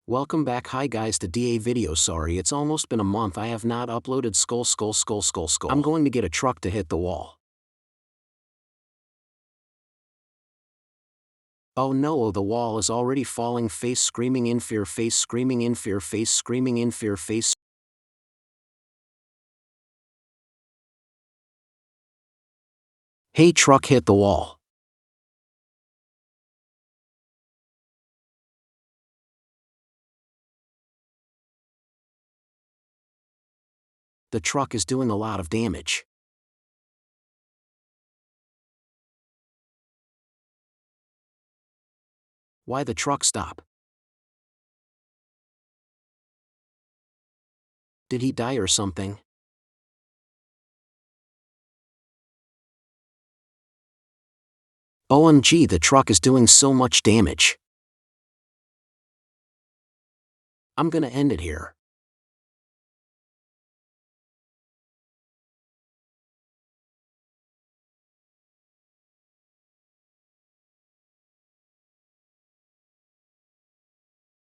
Welcome back. Hi guys to DA video. Sorry it's almost been a month I have not uploaded skull. I'm going to get a truck to hit the wall. Oh no, the wall is already falling. Face screaming in fear, face screaming in fear, face screaming in fear, face. Hey truck, hit the wall. The truck is doing a lot of damage. Why the truck stop? Did he die or something? OMG, the truck is doing so much damage. I'm gonna end it here.